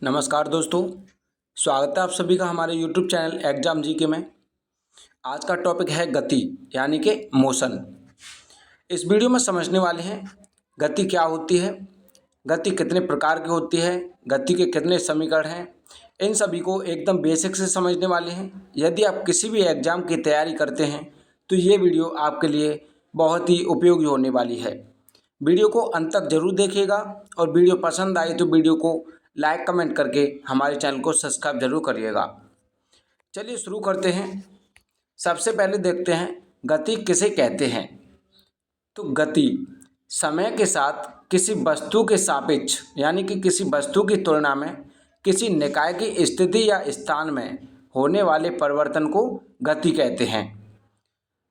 नमस्कार दोस्तों, स्वागत है आप सभी का हमारे YouTube चैनल एग्जाम जीके में। आज का टॉपिक है गति यानी कि मोशन। इस वीडियो में समझने वाले हैं गति क्या होती है, गति कितने प्रकार की होती है, गति के कितने समीकरण हैं, इन सभी को एकदम बेसिक से समझने वाले हैं। यदि आप किसी भी एग्ज़ाम की तैयारी करते हैं तो ये वीडियो आपके लिए बहुत ही उपयोगी होने वाली है। वीडियो को अंत तक जरूर देखिएगा और वीडियो पसंद आए तो वीडियो को लाइक कमेंट करके हमारे चैनल को सब्सक्राइब जरूर करिएगा। चलिए शुरू करते हैं। सबसे पहले देखते हैं गति किसे कहते हैं। तो गति समय के साथ किसी वस्तु के सापेक्ष यानी कि किसी वस्तु की तुलना में किसी निकाय की स्थिति या स्थान में होने वाले परिवर्तन को गति कहते हैं।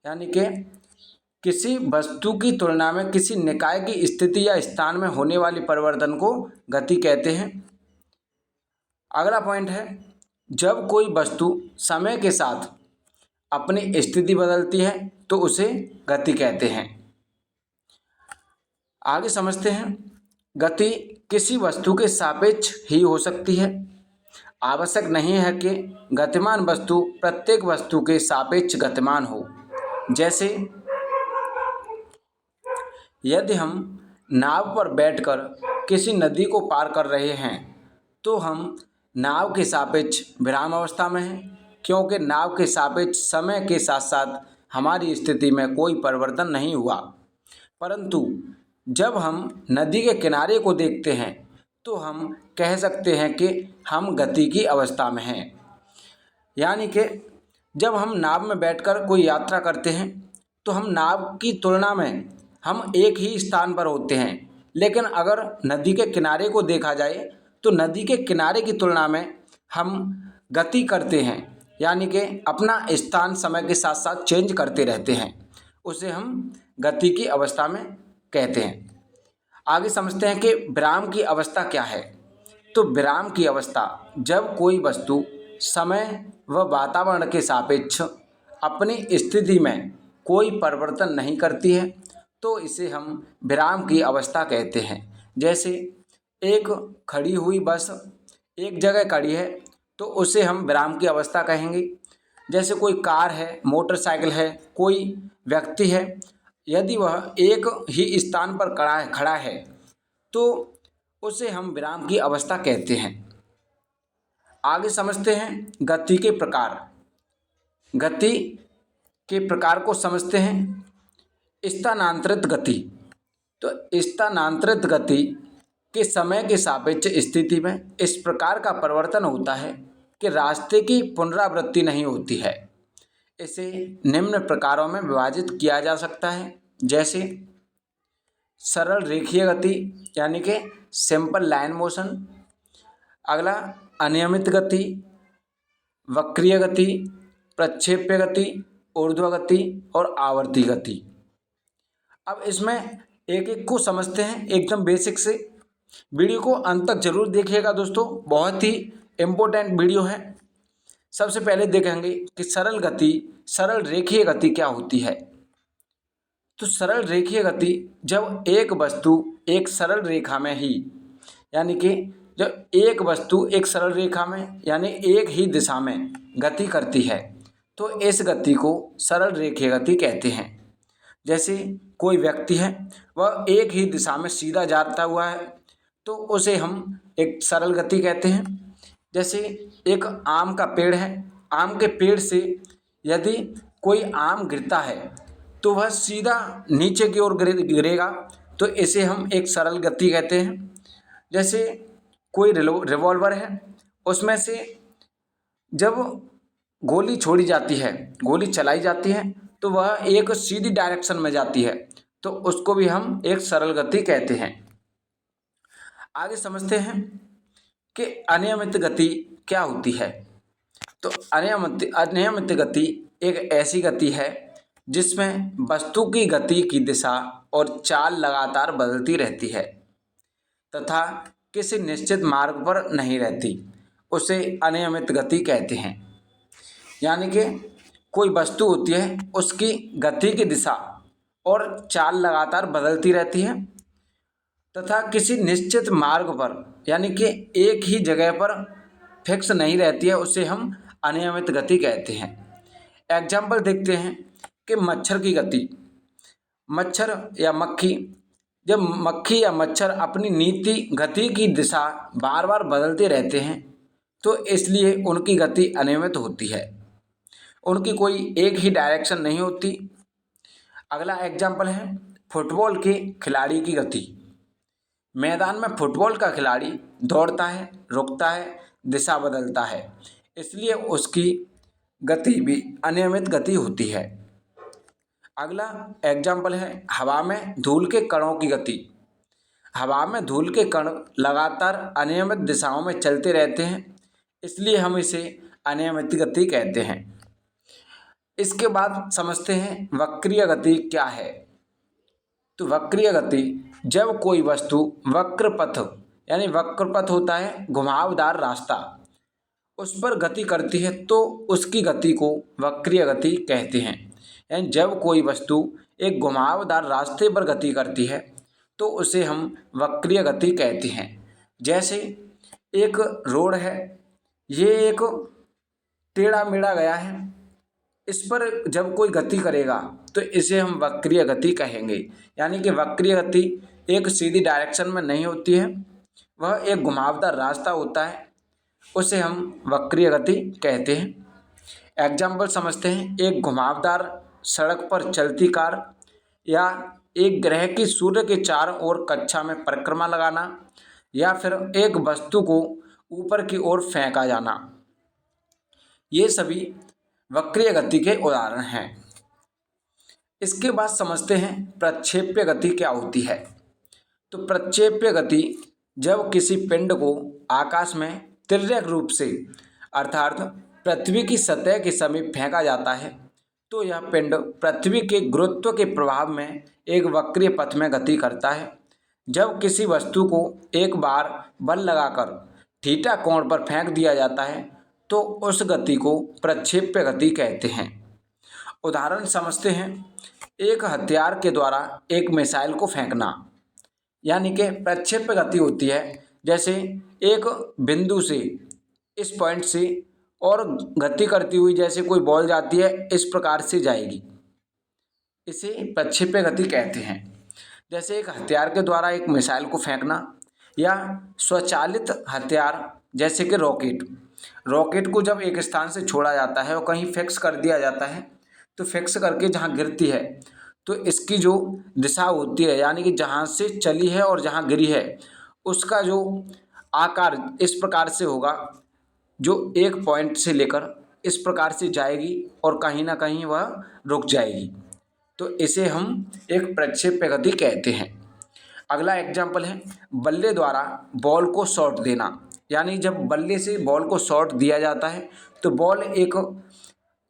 यानी कि किसी वस्तु की तुलना में किसी निकाय की स्थिति या स्थान में होने वाले परिवर्तन को गति कहते हैं। अगला पॉइंट है, जब कोई वस्तु समय के साथ अपनी स्थिति बदलती है तो उसे गति कहते हैं। आगे समझते हैं, गति किसी वस्तु के सापेक्ष ही हो सकती है। आवश्यक नहीं है कि गतिमान वस्तु प्रत्येक वस्तु के सापेक्ष गतिमान हो। जैसे यदि हम नाव पर बैठकर किसी नदी को पार कर रहे हैं तो हम नाव के सापेक्ष विराम अवस्था में हैं, क्योंकि नाव के सापेक्ष समय के साथ साथ हमारी स्थिति में कोई परिवर्तन नहीं हुआ। परंतु जब हम नदी के किनारे को देखते हैं तो हम कह सकते हैं कि हम गति की अवस्था में हैं। यानी कि जब हम नाव में बैठकर कोई यात्रा करते हैं तो हम नाव की तुलना में हम एक ही स्थान पर होते हैं, लेकिन अगर नदी के किनारे को देखा जाए तो नदी के किनारे की तुलना में हम गति करते हैं, यानी कि अपना स्थान समय के साथ साथ चेंज करते रहते हैं। उसे हम गति की अवस्था में कहते हैं। आगे समझते हैं कि विराम की अवस्था क्या है। तो विराम की अवस्था जब कोई वस्तु समय व वातावरण के सापेक्ष अपनी स्थिति में कोई परिवर्तन नहीं करती है तो इसे हम विराम की अवस्था कहते हैं। जैसे एक खड़ी हुई बस एक जगह खड़ी है तो उसे हम विराम की अवस्था कहेंगे। जैसे कोई कार है, मोटरसाइकिल है, कोई व्यक्ति है, यदि वह एक ही स्थान पर खड़ा है तो उसे हम विराम की अवस्था कहते हैं। आगे समझते हैं गति के प्रकार। गति के प्रकार को समझते हैं। स्थानांतरित गति। तो स्थानांतरित गति के समय के सापेक्ष स्थिति में इस प्रकार का परिवर्तन होता है कि रास्ते की पुनरावृत्ति नहीं होती है। इसे निम्न प्रकारों में विभाजित किया जा सकता है। जैसे सरल रेखीय गति यानी कि सिंपल लाइन मोशन। अगला अनियमित गति, वक्रीय गति, प्रक्षेप्य गति, ऊर्ध्व गति और आवर्ती गति। अब इसमें एक एक को समझते हैं एकदम बेसिक से। वीडियो को अंत तक जरूर देखिएगा दोस्तों, बहुत ही इम्पोर्टेंट वीडियो है। सबसे पहले देखेंगे कि सरल गति, सरल रेखीय गति क्या होती है। तो सरल रेखीय गति जब एक वस्तु एक सरल रेखा में ही, यानी कि जब एक वस्तु एक सरल रेखा में यानी एक ही दिशा में गति करती है तो इस गति को सरल रेखीय गति कहते हैं। जैसे कोई व्यक्ति है, वह एक ही दिशा में सीधा जाता हुआ है तो उसे हम एक सरल गति कहते हैं। जैसे एक आम का पेड़ है, आम के पेड़ से यदि कोई आम गिरता है तो वह सीधा नीचे की ओर गिरेगा तो इसे हम एक सरल गति कहते हैं। जैसे कोई रिवॉल्वर है, उसमें से जब गोली छोड़ी जाती है, गोली चलाई जाती है तो वह एक सीधी डायरेक्शन में जाती है तो उसको भी हम एक सरल गति कहते हैं। आगे समझते हैं कि अनियमित गति क्या होती है। तो अनियमित गति एक ऐसी गति है जिसमें वस्तु की गति की दिशा और चाल लगातार बदलती रहती है तथा किसी निश्चित मार्ग पर नहीं रहती। उसे अनियमित गति कहते हैं। यानी कि कोई वस्तु होती है, उसकी गति की दिशा और चाल लगातार बदलती रहती है तथा किसी निश्चित मार्ग पर यानी कि एक ही जगह पर फिक्स नहीं रहती है, उसे हम अनियमित गति कहते हैं। एग्जाम्पल देखते हैं कि मच्छर की गति। मच्छर या मक्खी, जब मक्खी या मच्छर अपनी नीति गति की दिशा बार बार बदलते रहते हैं तो इसलिए उनकी गति अनियमित होती है, उनकी कोई एक ही डायरेक्शन नहीं होती। अगला एग्जाम्पल है फुटबॉल के खिलाड़ी की गति। मैदान में फुटबॉल का खिलाड़ी दौड़ता है, रुकता है, दिशा बदलता है, इसलिए उसकी गति भी अनियमित गति होती है। अगला एग्जाम्पल है हवा में धूल के कणों की गति। हवा में धूल के कण लगातार अनियमित दिशाओं में चलते रहते हैं, इसलिए हम इसे अनियमित गति कहते हैं। इसके बाद समझते हैं वक्रीय गति क्या है। तो वक्रीय गति, जब कोई वस्तु वक्र पथ यानी वक्र पथ होता है घुमावदार रास्ता, उस पर गति करती है तो उसकी गति को वक्रीय गति कहते हैं। यानी जब कोई वस्तु एक घुमावदार रास्ते पर गति करती है तो उसे हम वक्रीय गति कहते हैं। जैसे एक रोड है, ये एक टेढ़ा मेढ़ा गया है, इस पर जब कोई गति करेगा तो इसे हम वक्रीय गति कहेंगे। यानी कि वक्रीय गति एक सीधी डायरेक्शन में नहीं होती है, वह एक घुमावदार रास्ता होता है, उसे हम वक्रीय गति कहते हैं। एग्जाम्पल समझते हैं एक घुमावदार सड़क पर चलती कार, या एक ग्रह की सूर्य के चारों ओर कक्षा में परिक्रमा लगाना, या फिर एक वस्तु को ऊपर की ओर फेंका जाना। ये सभी वक्रीय गति के उदाहरण हैं। इसके बाद समझते हैं प्रक्षेप्य गति क्या होती है। तो प्रक्षेप्य गति, जब किसी पिंड को आकाश में तिर्यक रूप से अर्थात पृथ्वी की सतह के समीप फेंका जाता है तो यह पिंड पृथ्वी के गुरुत्व के प्रभाव में एक वक्रीय पथ में गति करता है। जब किसी वस्तु को एक बार बल लगाकर थीटा कोण पर फेंक दिया जाता है तो उस गति को प्रक्षेप्य गति कहते हैं। उदाहरण समझते हैं एक हथियार के द्वारा एक मिसाइल को फेंकना, यानी कि प्रक्षेप्य गति होती है। जैसे एक बिंदु से, इस पॉइंट से और गति करती हुई जैसे कोई बॉल जाती है इस प्रकार से जाएगी, इसे प्रक्षेप्य गति कहते हैं। जैसे एक हथियार के द्वारा एक मिसाइल को फेंकना, या स्वचालित हथियार जैसे कि रॉकेट को जब एक स्थान से छोड़ा जाता है और कहीं फिक्स कर दिया जाता है तो फिक्स करके जहाँ गिरती है तो इसकी जो दिशा होती है, यानी कि जहाँ से चली है और जहाँ गिरी है उसका जो आकार इस प्रकार से होगा, जो एक पॉइंट से लेकर इस प्रकार से जाएगी और कहीं ना कहीं वह रुक जाएगी, तो इसे हम एक प्रक्षेप्य गति कहते हैं। अगला एग्जाम्पल है बल्ले द्वारा बॉल को शॉट देना। यानी जब बल्ले से बॉल को शॉट दिया जाता है तो बॉल एक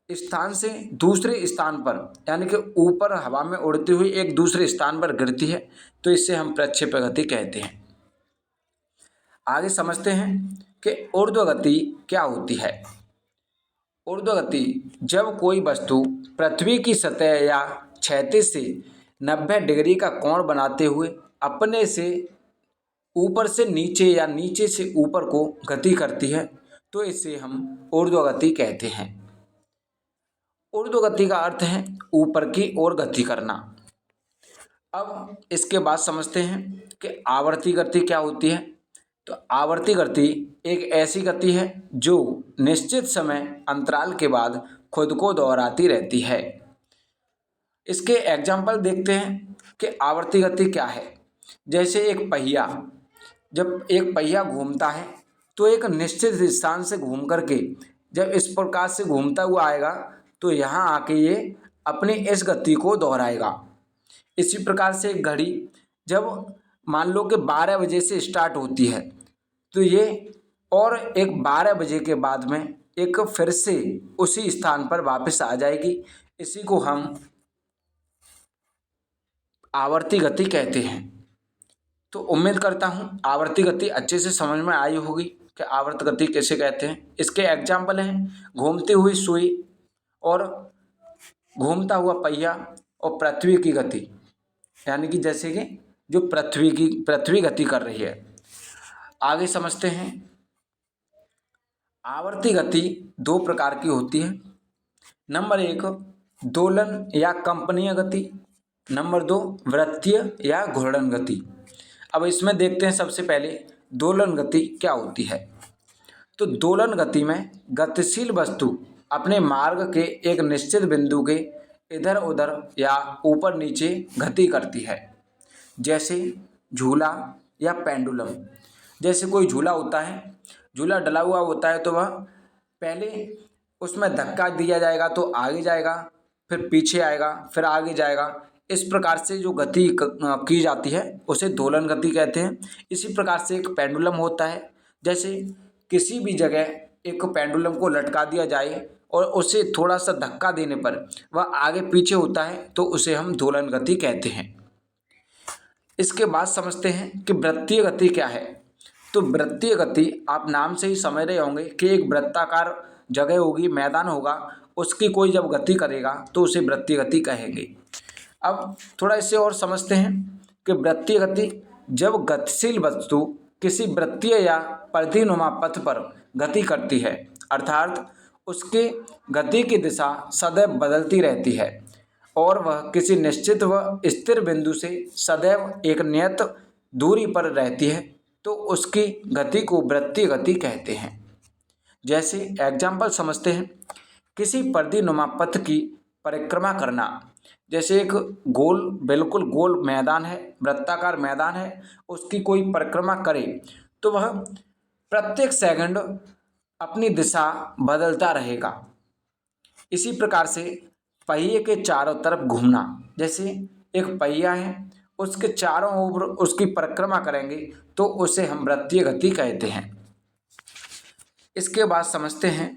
स्थान से दूसरे स्थान पर, यानी कि ऊपर हवा में उड़ती हुई एक दूसरे स्थान पर गिरती है, तो इससे हम प्रक्षेप्य गति कहते हैं। आगे समझते हैं कि ऊर्ध्वगति क्या होती है। ऊर्ध्वगति, जब कोई वस्तु पृथ्वी की सतह या क्षैतिज से 90 डिग्री का कोण बनाते हुए अपने से ऊपर से नीचे या नीचे से ऊपर को गति करती है तो इसे हम ऊर्ध्वगति कहते हैं। ऊर्ध्वगति का अर्थ है ऊपर की ओर गति करना। अब इसके बाद समझते हैं कि आवर्ती गति क्या होती है। तो आवर्ती गति एक ऐसी गति है जो निश्चित समय अंतराल के बाद खुद को दोहराती रहती है। इसके एग्जाम्पल देखते हैं कि आवर्ती गति क्या है। जैसे एक पहिया, जब एक पहिया घूमता है तो एक निश्चित स्थान से घूम करके जब इस प्रकार से घूमता हुआ आएगा तो यहाँ आके ये अपनी इस गति को दोहराएगा। इसी प्रकार से एक घड़ी जब मान लो कि 12 बजे से स्टार्ट होती है तो ये और एक 12 बजे के बाद में एक फिर से उसी स्थान पर वापस आ जाएगी। इसी को हम आवर्ती गति कहते हैं। तो उम्मीद करता हूँ आवर्ती गति अच्छे से समझ में आई होगी कि आवर्त गति कैसे कहते हैं। इसके एग्जाम्पल हैं घूमती हुई सुई और घूमता हुआ पहिया और पृथ्वी की गति, यानी कि जैसे कि जो पृथ्वी गति कर रही है। आगे समझते हैं। आवर्ती गति दो प्रकार की होती है। नंबर 1 दोलन या कंपनीय गति, नंबर 2 वृत्तीय या घूर्णन गति। अब इसमें देखते हैं सबसे पहले दोलन गति क्या होती है। तो दोलन गति में गतिशील वस्तु अपने मार्ग के एक निश्चित बिंदु के इधर उधर या ऊपर नीचे गति करती है, जैसे झूला या पेंडुलम। जैसे कोई झूला होता है, झूला डला हुआ होता है, तो वह पहले उसमें धक्का दिया जाएगा तो आगे जाएगा, फिर पीछे आएगा, फिर आगे जाएगा। इस प्रकार से जो गति की जाती है उसे दोलन गति कहते हैं। इसी प्रकार से एक पेंडुलम होता है। जैसे किसी भी जगह एक पेंडुलम को लटका दिया जाए और उसे थोड़ा सा धक्का देने पर वह आगे पीछे होता है, तो उसे हम दोलन गति कहते हैं। इसके बाद समझते हैं कि वृत्तीय गति क्या है। तो वृत्तीय गति आप नाम से ही समझ रहे होंगे कि एक वृत्ताकार जगह होगी, मैदान होगा, उसकी कोई जब गति करेगा तो उसे वृत्तीय गति कहेंगे। अब थोड़ा इसे और समझते हैं कि वृत्तीय गति जब गतिशील वस्तु किसी वृत्तीय या परिधिनुमा पथ पर गति करती है, अर्थात उसके गति की दिशा सदैव बदलती रहती है और वह किसी निश्चित व स्थिर बिंदु से सदैव एक नियत दूरी पर रहती है, तो उसकी गति को वृत्तीय गति कहते हैं। जैसे एग्जाम्पल समझते हैं। किसी परिधिनुमा पथ की परिक्रमा करना, जैसे एक गोल, बिल्कुल गोल मैदान है, वृत्ताकार मैदान है, उसकी कोई परिक्रमा करे तो वह प्रत्येक सेकंड अपनी दिशा बदलता रहेगा। इसी प्रकार से पहिए के चारों तरफ घूमना, जैसे एक पहिया है, उसके चारों ओर उसकी परिक्रमा करेंगे तो उसे हम वृत्तीय गति कहते हैं। इसके बाद समझते हैं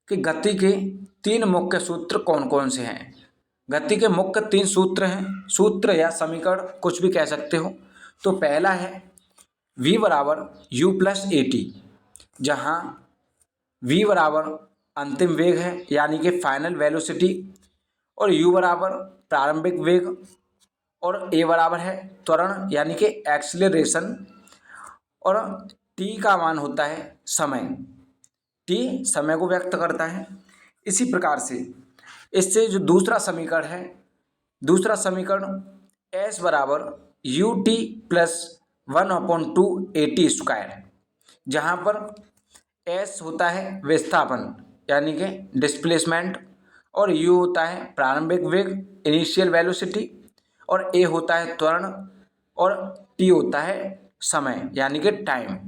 कि गति के 3 मुख्य सूत्र कौन कौन से हैं। गति के मुख्य 3 सूत्र हैं, सूत्र या समीकरण कुछ भी कह सकते हो। तो पहला है v बराबर u प्लस ए टी, जहाँ v बराबर अंतिम वेग है यानी कि फाइनल वेलोसिटी, और u बराबर प्रारंभिक वेग, और a बराबर है त्वरण यानी कि एक्सीलरेशन, और t का मान होता है समय। t समय को व्यक्त करता है। इसी प्रकार से इससे जो दूसरा समीकरण है, दूसरा समीकरण s बराबर U T plus 1/2 A T square, जहाँ पर s होता है विस्थापन यानी कि डिस्प्लेसमेंट, और u होता है प्रारंभिक वेग इनिशियल वेलोसिटी, और a होता है त्वरण, और t होता है समय यानी कि टाइम।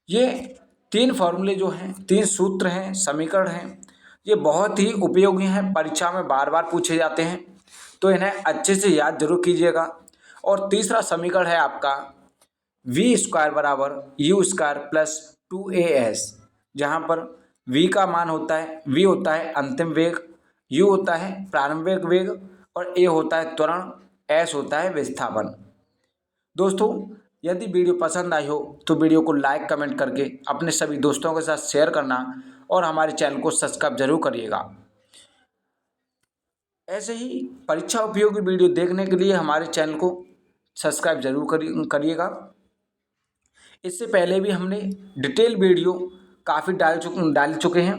ये 3 फॉर्मूले जो हैं, 3 सूत्र हैं, समीकरण हैं, ये बहुत ही उपयोगी हैं, परीक्षा में बार बार पूछे जाते हैं, तो इन्हें अच्छे से याद जरूर कीजिएगा। और तीसरा समीकरण है आपका v स्क्वायर बराबर u स्क्वायर प्लस 2as, जहाँ पर v का मान होता है, v होता है अंतिम वेग, u होता है प्रारंभिक वेग, और a होता है त्वरण, s होता है विस्थापन। दोस्तों, यदि वीडियो पसंद आई हो तो वीडियो को लाइक कमेंट करके अपने सभी दोस्तों के साथ शेयर करना और हमारे चैनल को सब्सक्राइब जरूर करिएगा। ऐसे ही परीक्षा उपयोगी वीडियो देखने के लिए हमारे चैनल को सब्सक्राइब जरूर करिएगा। इससे पहले भी हमने डिटेल वीडियो काफ़ी डाल चुके हैं,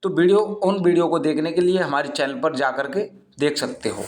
तो उन वीडियो को देखने के लिए हमारे चैनल पर जा कर के देख सकते हो।